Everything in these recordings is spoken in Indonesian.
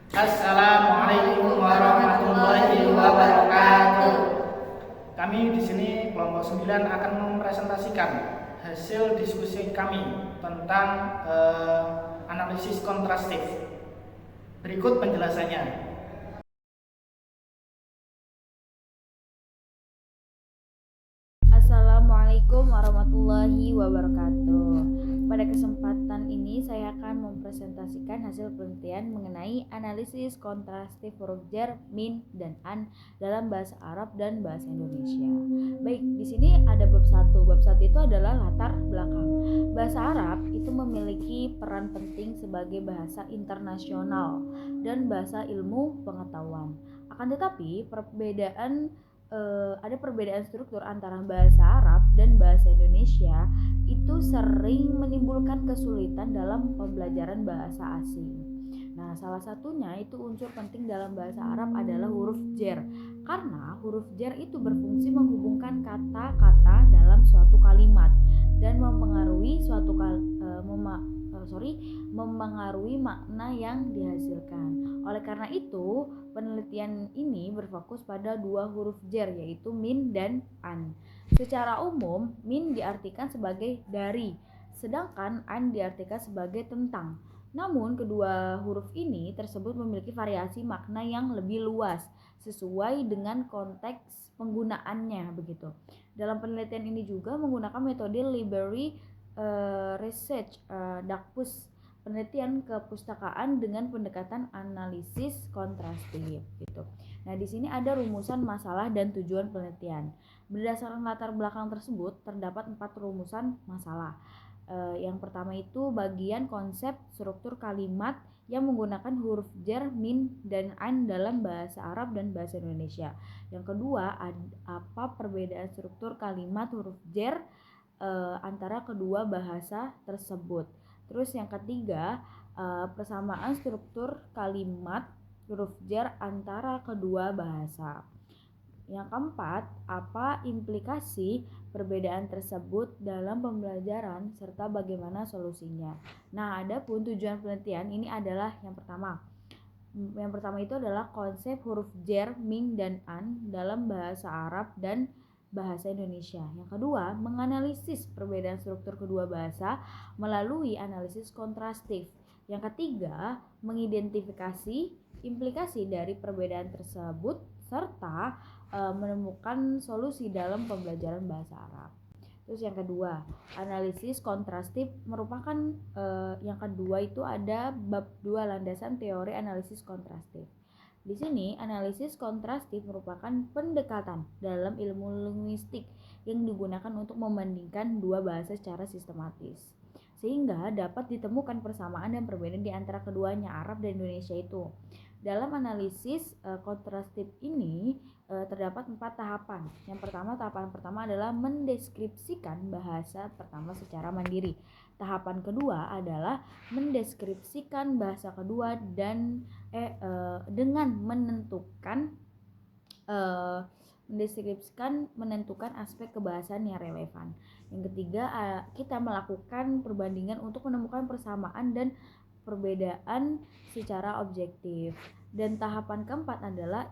Assalamualaikum warahmatullahi wabarakatuh. Kami di sini kelompok 9 akan mempresentasikan hasil diskusi kami tentang analisis kontrastif. Berikut penjelasannya. Assalamualaikum warahmatullahi wabarakatuh. Pada kesempatan ini saya akan mempresentasikan hasil penelitian mengenai analisis kontrastif huruf jar, min, dan an dalam bahasa Arab dan bahasa Indonesia. Baik, di sini ada bab 1. Bab 1 itu adalah latar belakang. Bahasa Arab itu memiliki peran penting sebagai bahasa internasional dan bahasa ilmu pengetahuan. Akan tetapi ada perbedaan struktur antara bahasa Arab dan bahasa Indonesia itu sering menimbulkan kesulitan dalam pembelajaran bahasa asing. Nah, salah satunya itu unsur penting dalam bahasa Arab adalah huruf jar. Karena huruf jar itu berfungsi menghubungkan kata-kata dalam suatu kalimat dan memengaruhi makna yang dihasilkan. Oleh karena itu, penelitian ini berfokus pada dua huruf jar, yaitu min dan an. Secara umum, min diartikan sebagai dari, sedangkan an diartikan sebagai tentang. Namun, kedua huruf ini tersebut memiliki variasi makna yang lebih luas sesuai dengan konteks penggunaannya begitu. Dalam penelitian ini juga menggunakan metode library research, DAKPUS, penelitian kepustakaan dengan pendekatan analisis kontrastif gitu. Nah, di sini ada rumusan masalah dan tujuan penelitian. Berdasarkan latar belakang tersebut terdapat 4 rumusan masalah. Yang pertama itu bagian konsep struktur kalimat yang menggunakan huruf jar, min, dan an dalam bahasa Arab dan bahasa Indonesia. Yang kedua, apa perbedaan struktur kalimat huruf jar antara kedua bahasa tersebut. Terus yang ketiga, persamaan struktur kalimat huruf jar antara kedua bahasa. Yang keempat, apa implikasi perbedaan tersebut dalam pembelajaran serta bagaimana solusinya. Nah, adapun tujuan penelitian ini adalah yang pertama. Yang pertama itu adalah konsep huruf jar, min, dan an dalam bahasa Arab dan bahasa Indonesia. Yang kedua, menganalisis perbedaan struktur kedua bahasa melalui analisis kontrastif. Yang ketiga, mengidentifikasi implikasi dari perbedaan tersebut serta menemukan solusi dalam pembelajaran bahasa Arab. Terus yang kedua, analisis kontrastif merupakan yang kedua itu ada bab 2 landasan teori analisis kontrastif. Di sini, analisis kontrastif merupakan pendekatan dalam ilmu linguistik yang digunakan untuk membandingkan dua bahasa secara sistematis, sehingga dapat ditemukan persamaan dan perbedaan di antara keduanya, Arab dan Indonesia itu. Dalam analisis kontrastif ini terdapat 4 tahapan. Tahapan pertama adalah mendeskripsikan bahasa pertama secara mandiri. Tahapan kedua adalah mendeskripsikan bahasa kedua dan dengan menentukan aspek kebahasaan yang relevan. Yang ketiga, kita melakukan perbandingan untuk menemukan persamaan dan perbedaan secara objektif. Dan tahapan keempat adalah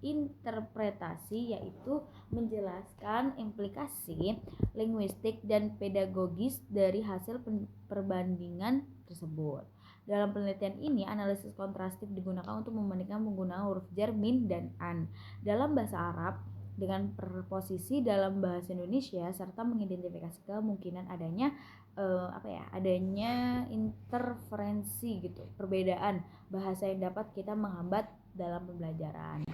interpretasi, yaitu menjelaskan implikasi linguistik dan pedagogis dari hasil perbandingan tersebut. Dalam penelitian ini, analisis kontrastif digunakan untuk membandingkan penggunaan huruf jar, min, dan an dalam bahasa Arab dengan preposisi dalam bahasa Indonesia serta mengidentifikasi kemungkinan adanya interferensi gitu, perbedaan bahasa yang dapat kita menghambat dalam pembelajaran.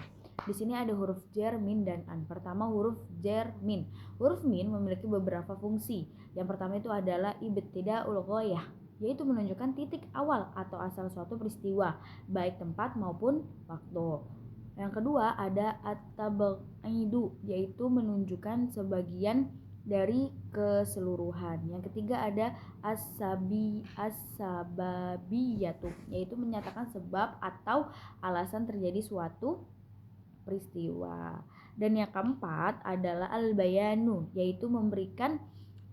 Di sini ada huruf jar, min, dan an. Pertama, huruf jar, min. Huruf min memiliki beberapa fungsi. Yang pertama itu adalah ibtida'ul ghayah, yaitu menunjukkan titik awal atau asal suatu peristiwa, baik tempat maupun waktu. Yang kedua ada at-tab'idu, yaitu menunjukkan sebagian dari keseluruhan. Yang ketiga ada as-sababiyatu, yaitu menyatakan sebab atau alasan terjadi suatu peristiwa. Dan yang keempat adalah al-bayanu, yaitu memberikan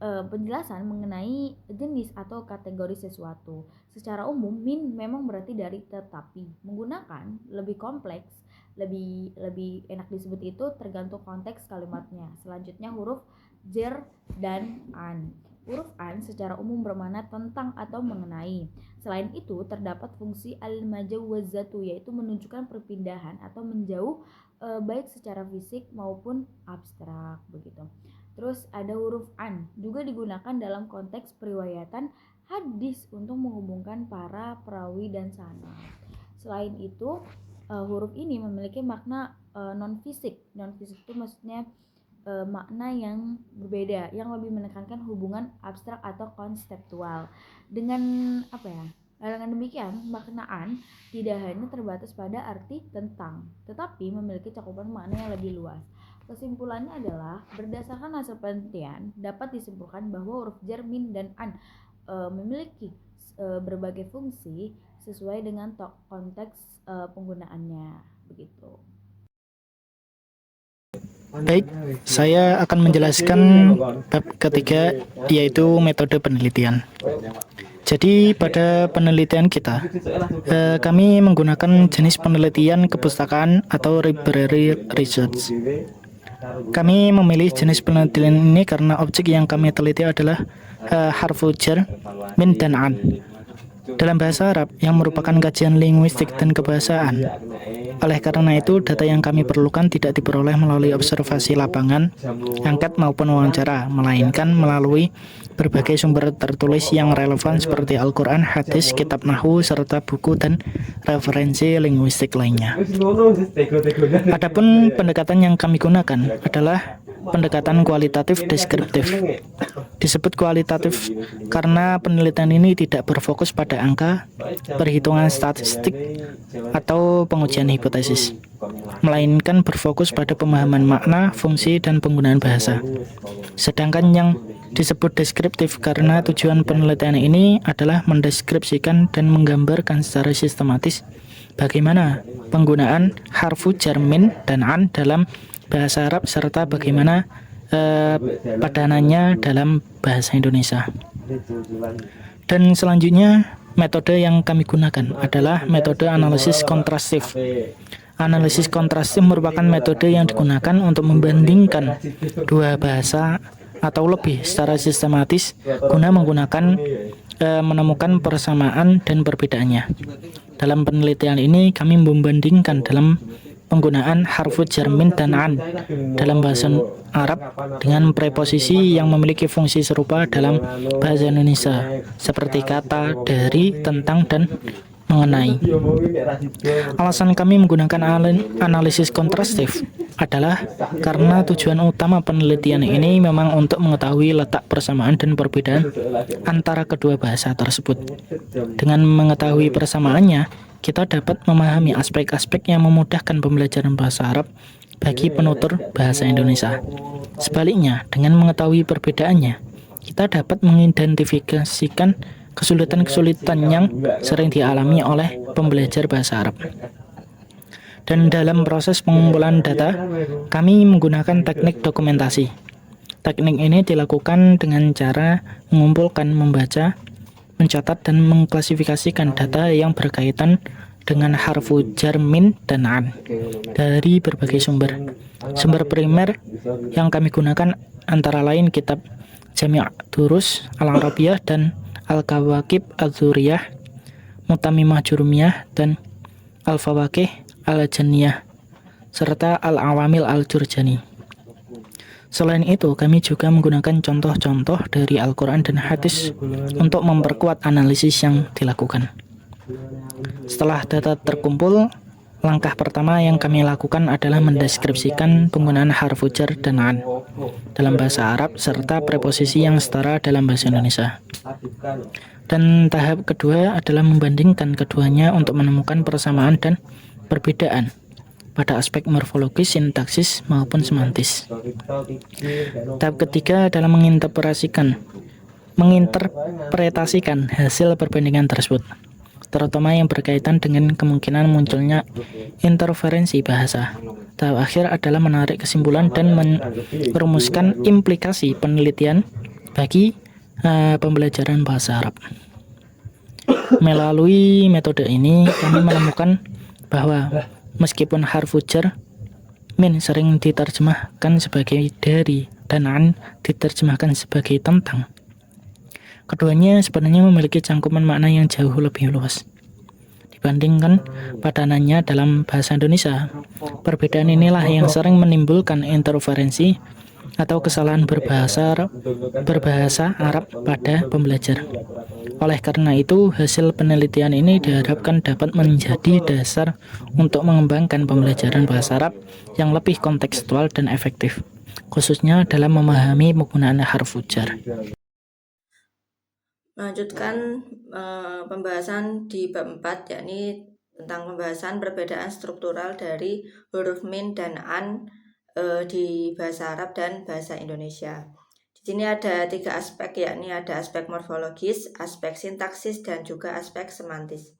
penjelasan mengenai jenis atau kategori sesuatu. Secara umum, min memang berarti dari tetapi. Menggunakan lebih kompleks, lebih enak disebut itu tergantung konteks kalimatnya. Selanjutnya huruf jer dan an. Huruf an secara umum bermakna tentang atau mengenai. Selain itu, terdapat fungsi al-majawazatu, yaitu menunjukkan perpindahan atau menjauh, baik secara fisik maupun abstrak begitu. Terus ada huruf an, juga digunakan dalam konteks periwayatan hadis untuk menghubungkan para perawi dan sanad. Selain itu, huruf ini memiliki makna non fisik. Non fisik itu maksudnya makna yang berbeda, yang lebih menekankan hubungan abstrak atau konseptual. Dengan dengan demikian, maknaan tidak hanya terbatas pada arti tentang, tetapi memiliki cakupan makna yang lebih luas. Kesimpulannya adalah, berdasarkan hasil penelitian, dapat disimpulkan bahwa huruf jar, min, dan an memiliki berbagai fungsi sesuai dengan konteks penggunaannya. Begitu. Baik, saya akan menjelaskan bab ketiga, yaitu metode penelitian. Jadi pada penelitian kita, kami menggunakan jenis penelitian kepustakaan atau library research. Kami memilih jenis penelitian ini karena objek yang kami teliti adalah harfu jar, min, dan an dalam bahasa Arab yang merupakan kajian linguistik dan kebahasaan. Oleh karena itu, data yang kami perlukan tidak diperoleh melalui observasi lapangan, angket maupun wawancara, melainkan melalui berbagai sumber tertulis yang relevan seperti Al-Quran, hadis, kitab nahwu, serta buku dan referensi linguistik lainnya. Adapun pendekatan yang kami gunakan adalah pendekatan kualitatif deskriptif. Disebut kualitatif karena penelitian ini tidak berfokus pada angka, perhitungan statistik, atau pengujian hipotesis, melainkan berfokus pada pemahaman makna, fungsi, dan penggunaan bahasa. Sedangkan yang disebut deskriptif karena tujuan penelitian ini adalah mendeskripsikan dan menggambarkan secara sistematis bagaimana penggunaan harfu jar, min, dan an dalam bahasa Arab serta bagaimana padanannya dalam bahasa Indonesia. Dan selanjutnya, metode yang kami gunakan adalah metode analisis kontrastif. Analisis kontrastif merupakan metode yang digunakan untuk membandingkan dua bahasa atau lebih secara sistematis guna menemukan persamaan dan perbedaannya. Dalam penelitian ini, kami membandingkan dalam penggunaan harfu jar, min, dan an dalam bahasa Arab dengan preposisi yang memiliki fungsi serupa dalam bahasa Indonesia, seperti kata, dari, tentang, dan mengenai. Alasan kami menggunakan analisis kontrastif adalah karena tujuan utama penelitian ini memang untuk mengetahui letak persamaan dan perbedaan antara kedua bahasa tersebut. Dengan mengetahui persamaannya, kita dapat memahami aspek-aspek yang memudahkan pembelajaran bahasa Arab bagi penutur bahasa Indonesia. Sebaliknya, dengan mengetahui perbedaannya, kita dapat mengidentifikasikan kesulitan-kesulitan yang sering dialami oleh pembelajar bahasa Arab. Dan dalam proses pengumpulan data, kami menggunakan teknik dokumentasi. Teknik ini dilakukan dengan cara mengumpulkan, membaca, mencatat, dan mengklasifikasikan data yang berkaitan dengan harfu jar, min, dan an dari berbagai sumber. Sumber primer yang kami gunakan antara lain kitab Jami' Durus Al-Arabiyah dan Al-Kawakib Al-Dzuriyah, Mutamimah Jurumiyah, dan Al-Fawaqih Al-Janiyah, serta Al-Awamil Al-Jurjani. Selain itu, kami juga menggunakan contoh-contoh dari Al-Quran dan hadis untuk memperkuat analisis yang dilakukan. Setelah data terkumpul, langkah pertama yang kami lakukan adalah mendeskripsikan penggunaan harfu jar dan an dalam bahasa Arab serta preposisi yang setara dalam bahasa Indonesia. Dan tahap kedua adalah membandingkan keduanya untuk menemukan persamaan dan perbedaan pada aspek morfologis, sintaksis, maupun semantis. Tahap ketiga adalah menginterpretasikan hasil perbandingan tersebut, terutama yang berkaitan dengan kemungkinan munculnya interferensi bahasa. Tahap akhir adalah menarik kesimpulan dan merumuskan implikasi penelitian bagi pembelajaran bahasa Arab. Melalui metode ini kami menemukan bahwa meskipun harfu jar min sering diterjemahkan sebagai dari dan an diterjemahkan sebagai tentang, keduanya sebenarnya memiliki cangkupan makna yang jauh lebih luas dibandingkan padanannya dalam bahasa Indonesia. Perbedaan inilah yang sering menimbulkan interferensi atau kesalahan berbahasa Arab pada pembelajar. Oleh karena itu, hasil penelitian ini diharapkan dapat menjadi dasar untuk mengembangkan pembelajaran bahasa Arab yang lebih kontekstual dan efektif, khususnya dalam memahami penggunaan harfu jar. Melanjutkan pembahasan di bab 4, yakni tentang pembahasan perbedaan struktural dari huruf min dan an di bahasa Arab dan bahasa Indonesia. Di sini ada 3 aspek, yakni ada aspek morfologis, aspek sintaksis, dan juga aspek semantis.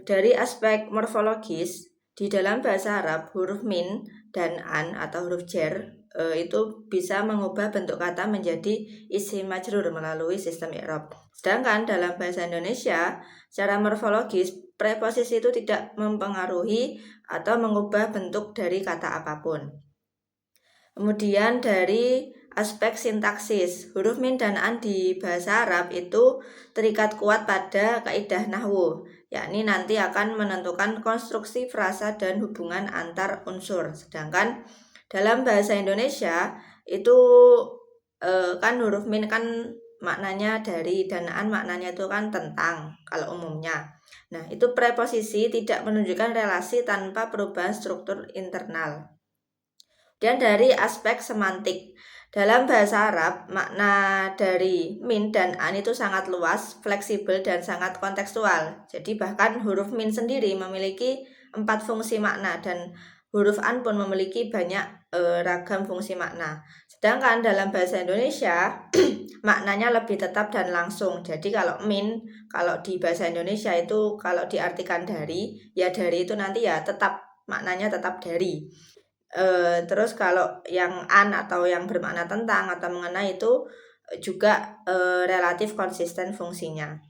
Dari aspek morfologis, di dalam bahasa Arab huruf min dan an atau huruf jar itu bisa mengubah bentuk kata menjadi isim majrur melalui sistem i'rab. Sedangkan dalam bahasa Indonesia, secara morfologis preposisi itu tidak mempengaruhi atau mengubah bentuk dari kata apapun. Kemudian dari aspek sintaksis, huruf min dan an di bahasa Arab itu terikat kuat pada kaidah nahwu, yakni nanti akan menentukan konstruksi frasa dan hubungan antar unsur. Sedangkan dalam bahasa Indonesia itu kan huruf min kan maknanya dari dan an maknanya itu kan tentang kalau umumnya. Nah, itu preposisi tidak menunjukkan relasi tanpa perubahan struktur internal. Dan dari aspek semantik, dalam bahasa Arab makna dari min dan an itu sangat luas, fleksibel, dan sangat kontekstual. Jadi bahkan huruf min sendiri memiliki 4 fungsi makna dan huruf an pun memiliki banyak ragam fungsi makna. Sedangkan dalam bahasa Indonesia maknanya lebih tetap dan langsung. Jadi kalau min, kalau di bahasa Indonesia itu kalau diartikan dari, ya dari itu nanti ya tetap maknanya tetap dari. Terus kalau yang an atau yang bermakna tentang atau mengenai itu juga relatif konsisten fungsinya.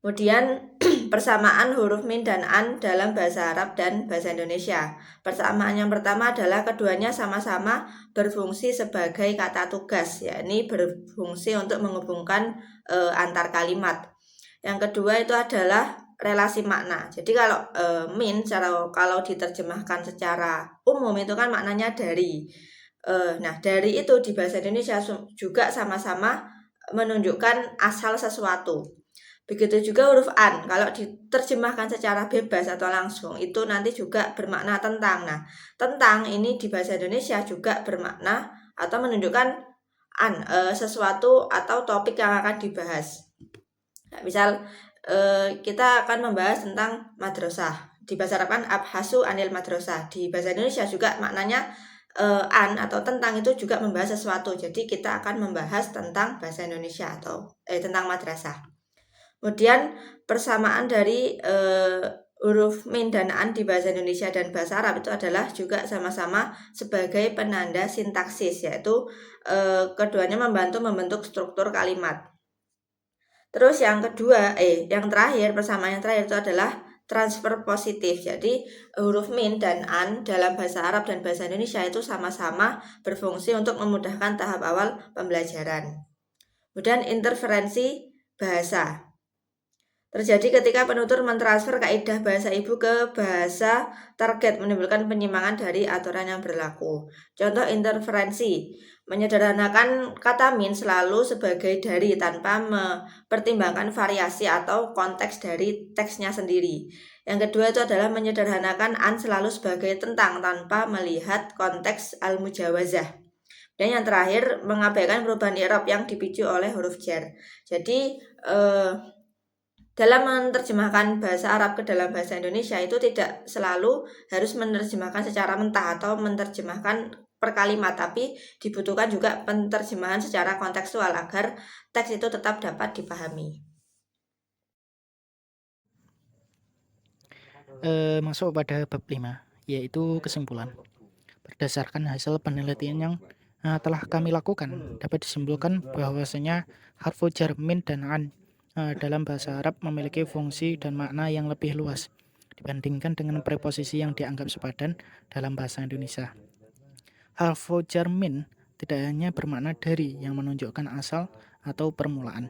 Kemudian persamaan huruf min dan an dalam bahasa Arab dan bahasa Indonesia. Persamaan yang pertama adalah keduanya sama-sama berfungsi sebagai kata tugas, yakni berfungsi untuk menghubungkan antar kalimat. Yang kedua itu adalah relasi makna. Jadi kalau min kalau diterjemahkan secara umum itu kan maknanya dari. Nah, dari itu di bahasa Indonesia juga sama-sama menunjukkan asal sesuatu. Begitu juga huruf an, kalau diterjemahkan secara bebas atau langsung itu nanti juga bermakna tentang. Nah, tentang ini di bahasa Indonesia juga bermakna atau menunjukkan sesuatu atau topik yang akan dibahas. Nah, misal kita akan membahas tentang madrasah. Di bahasa Arab kan abhasu anil madrasah. Di bahasa Indonesia juga maknanya an atau tentang itu juga membahas sesuatu. Jadi kita akan membahas tentang bahasa Indonesia atau tentang madrasah. Kemudian persamaan dari huruf min dan an di bahasa Indonesia dan bahasa Arab itu adalah juga sama-sama sebagai penanda sintaksis, yaitu keduanya membantu membentuk struktur kalimat. Terus yang terakhir, persamaan yang terakhir itu adalah transfer positif. Jadi huruf min dan an dalam bahasa Arab dan bahasa Indonesia itu sama-sama berfungsi untuk memudahkan tahap awal pembelajaran. Kemudian interferensi bahasa terjadi ketika penutur mentransfer kaidah bahasa ibu ke bahasa target, menimbulkan penyimpangan dari aturan yang berlaku. Contoh interferensi, menyederhanakan kata min selalu sebagai dari tanpa mempertimbangkan variasi atau konteks dari teksnya sendiri. Yang kedua itu adalah menyederhanakan an selalu sebagai tentang tanpa melihat konteks al-mujawazah. Dan yang terakhir, mengabaikan perubahan i'rab yang dipicu oleh huruf jar. Jadi dalam menerjemahkan bahasa Arab ke dalam bahasa Indonesia itu tidak selalu harus menerjemahkan secara mentah atau menerjemahkan per kalimat, tapi dibutuhkan juga penerjemahan secara kontekstual agar teks itu tetap dapat dipahami. Masuk pada bab 5, yaitu kesimpulan. Berdasarkan hasil penelitian yang telah kami lakukan, dapat disimpulkan bahwasanya harfu jar min dan an dalam bahasa Arab memiliki fungsi dan makna yang lebih luas dibandingkan dengan preposisi yang dianggap sepadan dalam bahasa Indonesia. Harfu jar min tidak hanya bermakna dari yang menunjukkan asal atau permulaan,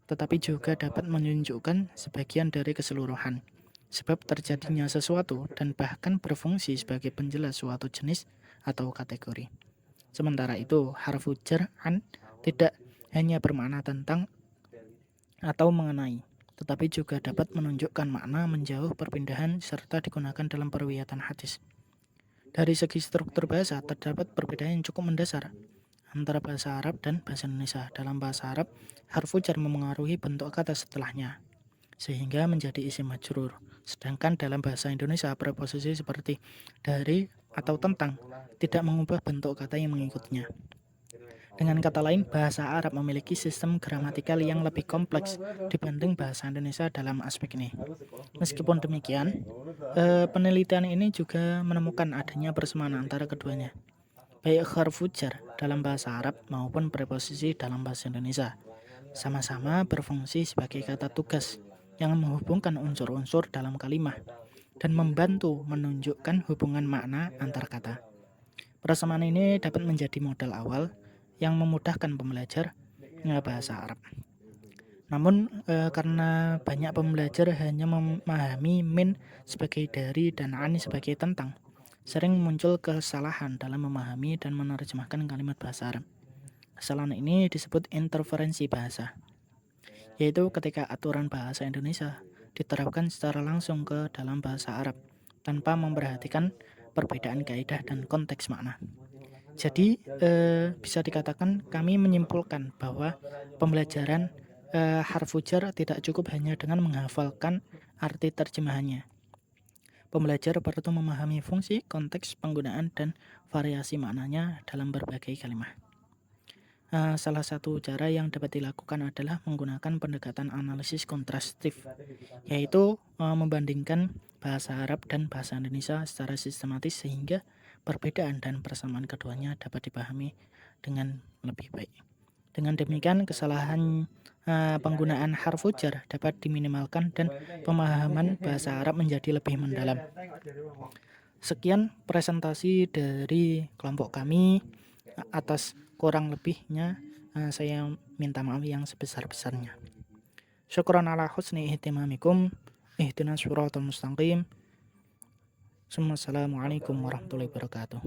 tetapi juga dapat menunjukkan sebagian dari keseluruhan, sebab terjadinya sesuatu dan bahkan berfungsi sebagai penjelas suatu jenis atau kategori. Sementara itu, harfu jar an tidak hanya bermakna tentang atau mengenai, tetapi juga dapat menunjukkan makna menjauh, perpindahan, serta digunakan dalam periwayatan hadis. Dari segi struktur bahasa, terdapat perbedaan yang cukup mendasar antara bahasa Arab dan bahasa Indonesia. Dalam bahasa Arab, harfu jar memengaruhi bentuk kata setelahnya, sehingga menjadi isim majrur. Sedangkan dalam bahasa Indonesia, preposisi seperti dari atau tentang tidak mengubah bentuk kata yang mengikutnya. Dengan kata lain, bahasa Arab memiliki sistem gramatikal yang lebih kompleks dibanding bahasa Indonesia dalam aspek ini. Meskipun demikian, penelitian ini juga menemukan adanya persamaan antara keduanya, baik harfu jar dalam bahasa Arab maupun preposisi dalam bahasa Indonesia. Sama-sama berfungsi sebagai kata tugas yang menghubungkan unsur-unsur dalam kalimat dan membantu menunjukkan hubungan makna antar kata. Persamaan ini dapat menjadi modal awal yang memudahkan pembelajar bahasa Arab. Namun karena banyak pembelajar hanya memahami min sebagai dari dan an sebagai tentang, sering muncul kesalahan dalam memahami dan menerjemahkan kalimat bahasa Arab. Kesalahan ini disebut interferensi bahasa, yaitu ketika aturan bahasa Indonesia diterapkan secara langsung ke dalam bahasa Arab tanpa memperhatikan perbedaan kaidah dan konteks makna. Jadi bisa dikatakan kami menyimpulkan bahwa pembelajaran harfu jar tidak cukup hanya dengan menghafalkan arti terjemahannya. Pembelajar perlu memahami fungsi, konteks, penggunaan, dan variasi maknanya dalam berbagai kalimat. Salah satu cara yang dapat dilakukan adalah menggunakan pendekatan analisis kontrastif, yaitu membandingkan bahasa Arab dan bahasa Indonesia secara sistematis sehingga perbedaan dan persamaan keduanya dapat dipahami dengan lebih baik. Dengan demikian, kesalahan penggunaan harfu jar dapat diminimalkan dan pemahaman bahasa Arab menjadi lebih mendalam. Sekian presentasi dari kelompok kami. Atas kurang lebihnya saya minta maaf yang sebesar-besarnya. Syukran ala husni ihtimamikum. Ihdinas siratal mustaqim. Assalamualaikum warahmatullahi wabarakatuh.